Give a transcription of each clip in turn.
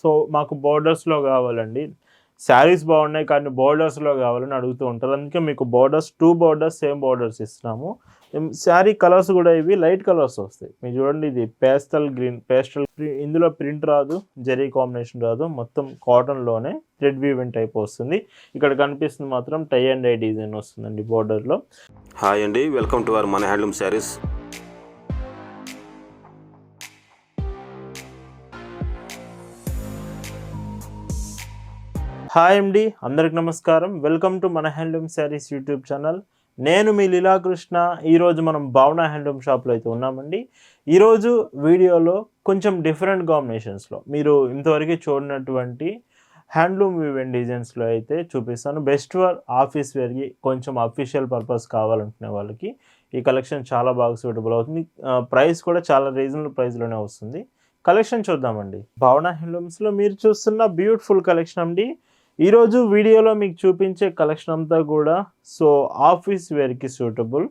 So మాకు బోర్డర్స్లో కావాలండి, శారీస్ బాగున్నాయి కానీ బోర్డర్స్లో కావాలని అడుగుతూ ఉంటారు. అందుకే మీకు బోర్డర్స్ 2 బోర్డర్స్ సేమ్ బోర్డర్స్ ఇస్తున్నాము. శారీ కలర్స్ కూడా ఇవి లైట్ కలర్స్ వస్తాయి. మీరు చూడండి, ఇది పేస్టల్ గ్రీన్, ఇందులో ప్రింట్ రాదు, జరీ కాంబినేషన్ రాదు, మొత్తం కాటన్లోనే థ్రెడ్ వీవింగ్ టైప్ వస్తుంది. ఇక్కడ కనిపిస్తుంది మాత్రం టై అండ్ డై డిజైన్ వస్తుందండి బోర్డర్లో. హాయ్ అండి, వెల్కమ్ టు అవర్ మన హ్యాండ్లూమ్ శారీస్. హాయ్ అండి, అందరికి నమస్కారం. వెల్కమ్ టు మన హ్యాండ్లూమ్ శారీస్ యూట్యూబ్ ఛానల్. నేను మీ లీలాకృష్ణ. ఈరోజు మనం భావన హ్యాండ్లూమ్ షాప్లో అయితే ఉన్నామండి. ఈరోజు వీడియోలో కొంచెం డిఫరెంట్ కాంబినేషన్స్లో మీరు ఇంతవరకు చూడనటువంటి హ్యాండ్లూమ్ వీవెన్ డిజైన్స్లో అయితే చూపిస్తాను. బెస్ట్ ఫర్ ఆఫీస్ వేర్కి, కొంచెం అఫీషియల్ పర్పస్ కావాలనుకునే వాళ్ళకి ఈ కలెక్షన్ చాలా బాగా సూటబుల్ అవుతుంది. ప్రైస్ కూడా చాలా రీజనబుల్ ప్రైస్లోనే వస్తుంది. కలెక్షన్ చూద్దామండి. భావన హ్యాండ్లూమ్స్లో మీరు చూస్తున్న బ్యూటిఫుల్ కలెక్షన్ అండి. ఈరోజు వీడియోలో మీకు చూపించే కలెక్షన్ అంతా కూడా సో ఆఫీస్ వేర్కి suitable,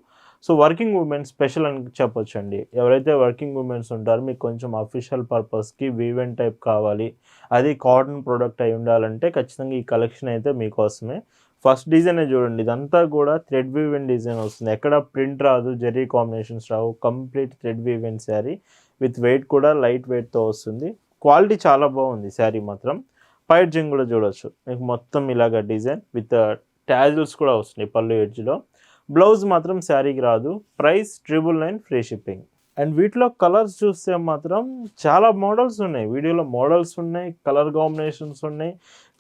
so working women special అని చెప్పొచ్చు అండి. ఎవరైతే వర్కింగ్ ఉమెన్స్ ఉంటారో మీకు కొంచెం అఫీషియల్ పర్పస్కి వీవెన్ టైప్ కావాలి, అది కాటన్ ప్రోడక్ట్ అయి ఉండాలంటే ఖచ్చితంగా ఈ కలెక్షన్ అయితే మీకోసమే. ఫస్ట్ డిజైనే చూడండి, ఇదంతా కూడా థ్రెడ్ వీవెన్ డిజైన్ వస్తుంది. ఎక్కడ ప్రింట్ రాదు, జెరీ కాంబినేషన్స్ రావు, complete thread woven sari with weight కూడా లైట్ వెయిట్తో వస్తుంది. క్వాలిటీ చాలా బాగుంది శారీ మాత్రం. పైడ్జింగ్ కూడా చూడవచ్చు, మీకు మొత్తం ఇలాగ డిజైన్ విత్ ట్యాజిల్స్ కూడా వస్తున్నాయి పళ్ళు ఎడ్జ్లో. బ్లౌజ్ మాత్రం శారీకి రాదు. Price 999 free shipping. అండ్ వీటిలో కలర్స్ చూస్తే మాత్రం చాలా మోడల్స్ ఉన్నాయి. వీడియోలో మోడల్స్ ఉన్నాయి, కలర్ కాంబినేషన్స్ ఉన్నాయి.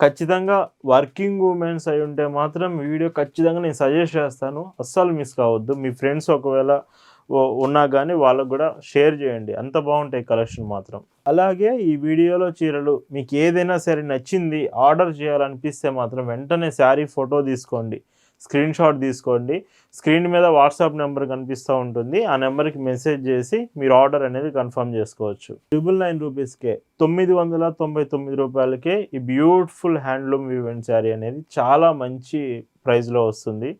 ఖచ్చితంగా వర్కింగ్ ఉమెన్స్ అయి ఉంటే మాత్రం వీడియో ఖచ్చితంగా నేను సజెస్ట్ చేస్తాను, అస్సలు మిస్ కావద్దు. మీ ఫ్రెండ్స్ ఒకవేళ ఉన్నా కానీ వాళ్ళకు కూడా షేర్ చేయండి, అంత బాగుంటాయి కలెక్షన్ మాత్రం. అలాగే ఈ వీడియోలో చీరలు మీకు ఏదైనా సరే నచ్చింది ఆర్డర్ చేయాలనిపిస్తే మాత్రం వెంటనే శారీ ఫోటో తీసుకోండి, స్క్రీన్ షాట్ తీసుకోండి. స్క్రీన్ మీద వాట్సాప్ నెంబర్ కనిపిస్తూ ఉంటుంది, ఆ నెంబర్కి మెసేజ్ చేసి మీరు ఆర్డర్ అనేది కన్ఫర్మ్ చేసుకోవచ్చు. 999 రూపీస్కే, 999 రూపాయలకే ఈ బ్యూటిఫుల్ హ్యాండ్లూమ్ వీవెన్ శారీ అనేది చాలా మంచి ప్రైస్లో వస్తుంది.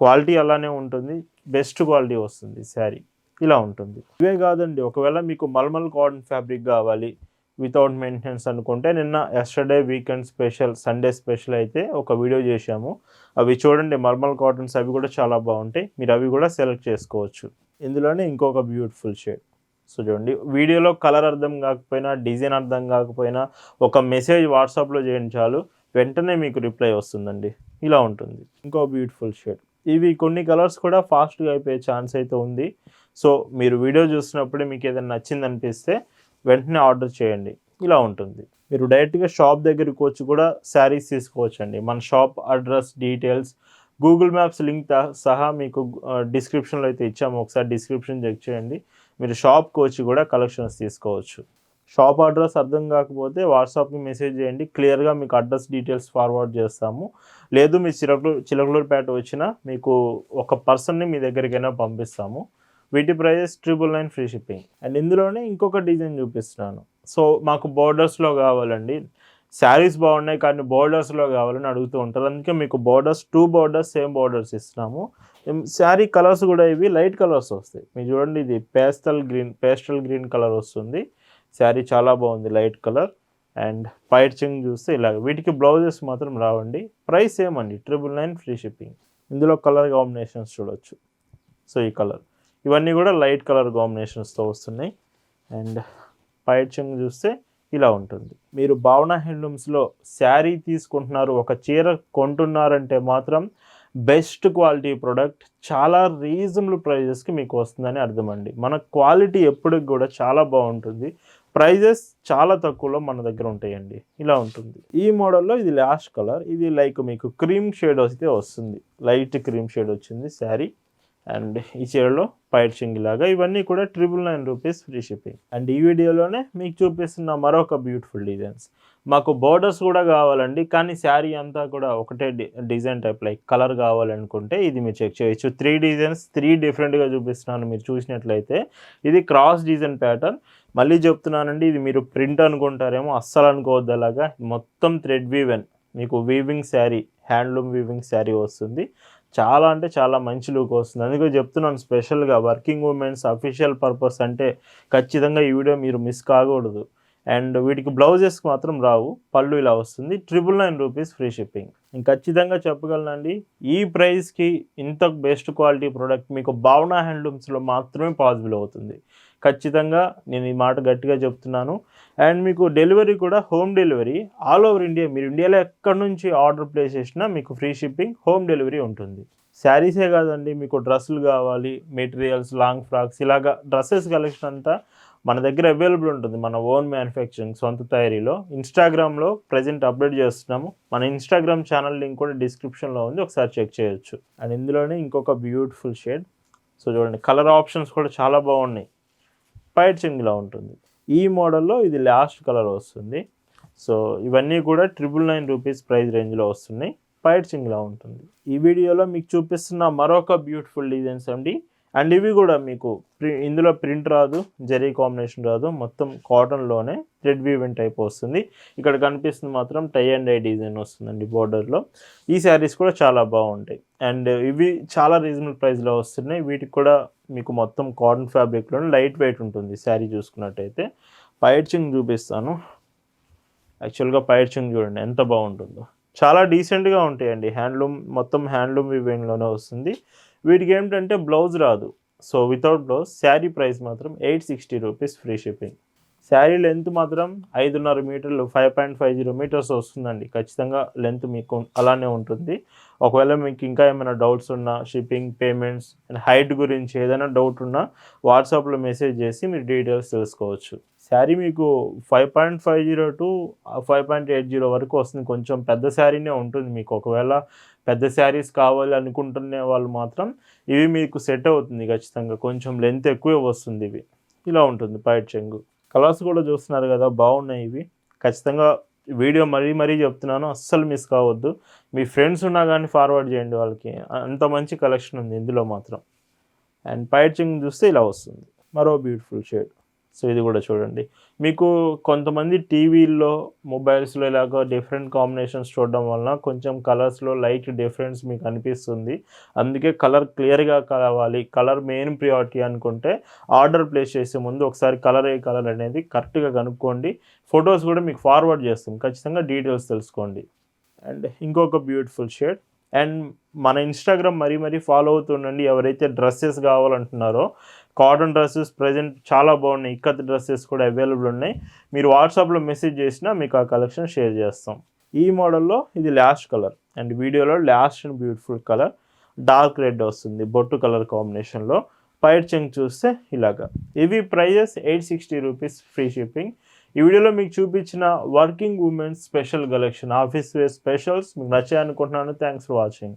క్వాలిటీ అలానే ఉంటుంది, బెస్ట్ క్వాలిటీ వస్తుంది శారీ. ఇలా ఉంటుంది. ఇవే కాదండి, ఒకవేళ మీకు మల్మల్ కాటన్ ఫ్యాబ్రిక్ కావాలి వితౌట్ మెయింటెనెన్స్ అనుకుంటే, నిన్న yesterday weekend special, Sunday special అయితే ఒక వీడియో చేశాము. అవి చూడండి, మల్మల్ కాటన్స్ అవి కూడా చాలా బాగుంటాయి. మీరు అవి కూడా సెలెక్ట్ చేసుకోవచ్చు. ఇందులోనే ఇంకొక బ్యూటిఫుల్ షేడ్. సో చూడండి, వీడియోలో కలర్ అర్థం కాకపోయినా, డిజైన్ అర్థం కాకపోయినా ఒక మెసేజ్ వాట్సాప్లో చేయండి చాలు, వెంటనే మీకు రిప్లై వస్తుందండి. ఇలా ఉంటుంది. ఇంకో బ్యూటిఫుల్ షేడ్. ఇవి కొన్ని కలర్స్ కూడా ఫాస్ట్గా అయిపోయే ఛాన్స్ అయితే ఉంది. సో మీరు వీడియో చూసినప్పుడే మీకు ఏదైనా నచ్చింది అనిపిస్తే వెంటనే ఆర్డర్ చేయండి. ఇలా ఉంటుంది. మీరు డైరెక్ట్గా షాప్ దగ్గరికి వచ్చి కూడా శారీస్ తీసుకోవచ్చు అండి. మన shop address, details, Google maps link సహా మీకు డిస్క్రిప్షన్లో అయితే ఇచ్చాము. ఒకసారి డిస్క్రిప్షన్ చెక్ చేయండి. మీరు షాప్కి వచ్చి కూడా కలెక్షన్స్ తీసుకోవచ్చు. షాప్ అడ్రస్ అర్థం కాకపోతే వాట్సాప్కి మెసేజ్ చేయండి, క్లియర్గా మీకు అడ్రస్ డీటెయిల్స్ ఫార్వర్డ్ చేస్తాము. లేదు మీ చిలకలూరుపేట వచ్చినా మీకు ఒక పర్సన్ని మీ దగ్గరికైనా పంపిస్తాము. వీటి ప్రైజెస్ 999 ఫ్రీ షిప్పింగ్. అండ్ ఇందులోనే ఇంకొక డిజైన్ చూపిస్తున్నాను. సో మాకు బోర్డర్స్లో కావాలండి, శారీస్ బాగున్నాయి కానీ బోర్డర్స్లో కావాలని అడుగుతూ ఉంటారు. అందుకే మీకు బోర్డర్స్ 2 బోర్డర్స్ సేమ్ బోర్డర్స్ ఇస్తున్నాము. శారీ కలర్స్ కూడా ఇవి లైట్ కలర్స్ వస్తాయి. మీరు చూడండి, ఇది పేస్టల్ గ్రీన్ కలర్ వస్తుంది. శారీ చాలా బాగుంది, లైట్ కలర్. అండ్ పైచింగ్ చూస్తే ఇలాగ. వీటికి బ్లౌజెస్ మాత్రం రావండి. ప్రైస్ ఏమండి 999 ఫ్రీ షిప్పింగ్. ఇందులో కలర్ కాంబినేషన్స్ చూడవచ్చు. సో ఈ కలర్, ఇవన్నీ కూడా లైట్ కలర్ కాంబినేషన్స్తో వస్తున్నాయి. అండ్ పైచింగ్ చూస్తే ఇలా ఉంటుంది. మీరు భావన హ్యాండ్లూమ్స్లో శారీ తీసుకుంటున్నారు, ఒక చీర కొంటున్నారంటే మాత్రం బెస్ట్ క్వాలిటీ ప్రోడక్ట్ చాలా రీజనబుల్ ప్రైజెస్కి మీకు వస్తుందని అర్థం అండి. మన క్వాలిటీ ఎప్పటికి కూడా చాలా బాగుంటుంది, ప్రైజెస్ చాలా తక్కువలో మన దగ్గర ఉంటాయండి. ఇలా ఉంటుంది. ఈ మోడల్లో ఇది లాస్ట్ కలర్. ఇది లైక్ మీకు క్రీమ్ షేడ్ అయితే వస్తుంది, లైట్ క్రీమ్ షేడ్ వచ్చింది శారీ. అండ్ ఈ చీరలో పైచింగ్ లాగా. ఇవన్నీ కూడా 999 రూపీస్ ఫ్రీ షిప్పింగ్. అండ్ ఈ వీడియోలోనే మీకు చూపిస్తున్న మరొక బ్యూటిఫుల్ డిజైన్స్. మాకు బోర్డర్స్ కూడా కావాలండి కానీ శారీ అంతా కూడా ఒకటే డిజైన్ టైప్ లైక్ కలర్ కావాలనుకుంటే ఇది మీరు చెక్ చేయొచ్చు. 3 డిజైన్స్, 3 డిఫరెంట్గా చూపిస్తున్నాను. మీరు చూసినట్లయితే ఇది క్రాస్ డిజైన్ ప్యాటర్న్. మళ్ళీ చెప్తున్నానండి, ఇది మీరు ప్రింట్ అనుకుంటారేమో, అస్సలు అనుకోవద్దు అలాగా. మొత్తం థ్రెడ్ వీవెన్, మీకు weaving sari, handloom weaving sari వస్తుంది. చాలా అంటే చాలా మంచి లుక్ వస్తుంది. అందుకే చెప్తున్నాను, స్పెషల్గా వర్కింగ్ ఉమెన్స్ అఫీషియల్ పర్పస్ అంటే ఖచ్చితంగా ఈ వీడియో మీరు మిస్ కాకూడదు. అండ్ వీటికి బ్లౌజెస్కి మాత్రం రావు, పళ్ళు ఇలా వస్తుంది. 999 రూపీస్ ఫ్రీ షిప్పింగ్. నేను ఖచ్చితంగా చెప్పగలనండి, ఈ ప్రైస్కి ఇంత బెస్ట్ క్వాలిటీ ప్రోడక్ట్ మీకు భావన హ్యాండ్లూమ్స్లో మాత్రమే పాసిబుల్ అవుతుంది. ఖచ్చితంగా నేను ఈ మాట గట్టిగా చెప్తున్నాను. అండ్ మీకు డెలివరీ కూడా home delivery all over India. మీరు ఇండియాలో ఎక్కడి నుంచి ఆర్డర్ ప్లేస్ చేసినా మీకు ఫ్రీ షిప్పింగ్, హోమ్ డెలివరీ ఉంటుంది. శారీసే కాదండి, మీకు డ్రెస్సులు కావాలి, మెటీరియల్స్, లాంగ్ ఫ్రాక్స్, ఇలాగా డ్రెస్సెస్ కలెక్షన్ అంతా మన దగ్గర అవైలబుల్ ఉంటుంది. మన ఓన్ మ్యానుఫ్యాక్చరింగ్, సొంత తయారీలో. ఇన్స్టాగ్రామ్లో ప్రజెంట్ అప్డేట్ చేస్తున్నాము. మన ఇన్స్టాగ్రామ్ ఛానల్ లింక్ కూడా డిస్క్రిప్షన్లో ఉంది, ఒకసారి చెక్ చేయొచ్చు. అండ్ ఇందులోనే ఇంకొక బ్యూటిఫుల్ షేడ్. సో చూడండి, కలర్ ఆప్షన్స్ కూడా చాలా బాగున్నాయి. పైట్ చింగ్లా ఉంటుంది. ఈ మోడల్లో ఇది లాస్ట్ కలర్ వస్తుంది. సో ఇవన్నీ కూడా 999 రూపీస్ ప్రైస్ రేంజ్లో వస్తున్నాయి. పైట్ చింగ్లా ఉంటుంది. ఈ వీడియోలో మీకు చూపిస్తున్న మరొక బ్యూటిఫుల్ డిజైన్స్ అండి. అండ్ ఇవి కూడా మీకు ఇందులో ప్రింట్ రాదు, జరీ కాంబినేషన్ రాదు, మొత్తం కాటన్లోనే థ్రెడ్ వీవింగ్ టైప్ వస్తుంది. ఇక్కడ కనిపిస్తుంది మాత్రం టై అండ్ డై డిజైన్ వస్తుందండి బోర్డర్లో. ఈ శారీస్ కూడా చాలా బాగుంటాయి. అండ్ ఇవి చాలా రీజనబుల్ ప్రైస్లో వస్తున్నాయి. వీటికి కూడా మీకు మొత్తం కాటన్ ఫ్యాబ్రిక్లోనే లైట్ వెయిట్ ఉంటుంది శారీ చూసుకున్నట్టయితే. పైట్ చింగ్ చూపిస్తాను. యాక్చువల్గా పైట్ చింగ్ చూడండి ఎంత బాగుంటుందో. చాలా డీసెంట్గా ఉంటాయండి. హ్యాండ్లూమ్, మొత్తం హ్యాండ్లూమ్ వీవింగ్లోనే వస్తుంది. వీటికి ఏంటంటే బ్లౌజ్ రాదు. So without blouse sari price మాత్రం 860 rupees free shipping. Sari length మాత్రం 5.5 మీటర్లు, 5.50 మీటర్స్ వస్తుందండి. ఖచ్చితంగా లెంత్ మీకు అలానే ఉంటుంది. ఒకవేళ మీకు ఇంకా ఏమైనా డౌట్స్ ఉన్నా, షిప్పింగ్, పేమెంట్స్ అండ్ హైట్ గురించి ఏదైనా డౌట్ ఉన్నా వాట్సాప్లో మెసేజ్ చేసి మీరు డీటెయిల్స్ తెలుసుకోవచ్చు. శారీ మీకు 5.50 టు 5.80 వరకు వస్తుంది. కొంచెం పెద్ద శారీనే ఉంటుంది మీకు. ఒకవేళ పెద్ద శారీస్ కావాలి అనుకుంటునే వాళ్ళు మాత్రం ఇవి మీకు సెట్ అవుతుంది ఖచ్చితంగా. కొంచెం లెంత్ ఎక్కువే వస్తుంది. ఇవి ఇలా ఉంటుంది పైట్ చెంగు. కలర్స్ కూడా చూస్తున్నారు కదా, బాగున్నాయి ఇవి. ఖచ్చితంగా వీడియో మరీ చెప్తున్నాను, అస్సలు మిస్ కావద్దు. మీ ఫ్రెండ్స్ ఉన్నా కానీ ఫార్వర్డ్ చేయండి వాళ్ళకి. అంత మంచి కలెక్షన్ ఉంది ఇందులో మాత్రం. అండ్ పైట్ చెంగు చూస్తే ఇలా వస్తుంది, మరో బ్యూటిఫుల్ షేడ్. సో ఇది కూడా చూడండి. మీకు కొంతమంది టీవీల్లో, మొబైల్స్లో ఇలాగ డిఫరెంట్ కాంబినేషన్స్ చూడడం వలన కొంచెం కలర్స్లో లైట్ డిఫరెన్స్ మీకు అనిపిస్తుంది. అందుకే కలర్ క్లియర్గా కావాలి, కలర్ మెయిన్ ప్రియారిటీ అనుకుంటే ఆర్డర్ ప్లేస్ చేసే ముందు ఒకసారి కలర్ ఏ కలర్ అనేది కరెక్ట్గా కనుక్కోండి. ఫొటోస్ కూడా మీకు ఫార్వర్డ్ చేస్తాం, ఖచ్చితంగా డీటెయిల్స్ తెలుసుకోండి. అండ్ ఇంకొక బ్యూటిఫుల్ షేడ్. అండ్ మన ఇన్స్టాగ్రామ్ మరీ ఫాలో అవుతుండండి. ఎవరైతే డ్రెస్సెస్ కావాలంటున్నారో, కాటన్ డ్రెస్సెస్ ప్రజెంట్ చాలా బాగున్నాయి. ఇక్కత్ డ్రెస్సెస్ కూడా అవైలబుల్ ఉన్నాయి. మీరు వాట్సాప్లో మెసేజ్ చేసినా మీకు ఆ కలెక్షన్ షేర్ చేస్తాం. ఈ మోడల్లో ఇది లాస్ట్ కలర్. అండ్ వీడియోలో last and beautiful colour dark red వస్తుంది బొట్టు కలర్ కాంబినేషన్లో. పైట్ చెంగ్ చూస్తే ఇలాగా. ఇవి ప్రైజెస్ 860 రూపీస్ ఫ్రీ షిప్పింగ్. ఈ వీడియోలో మీకు చూపించిన working women's special collection, office wear specials మీకు నచ్చాయి అనుకుంటున్నాను. Thanks for watching.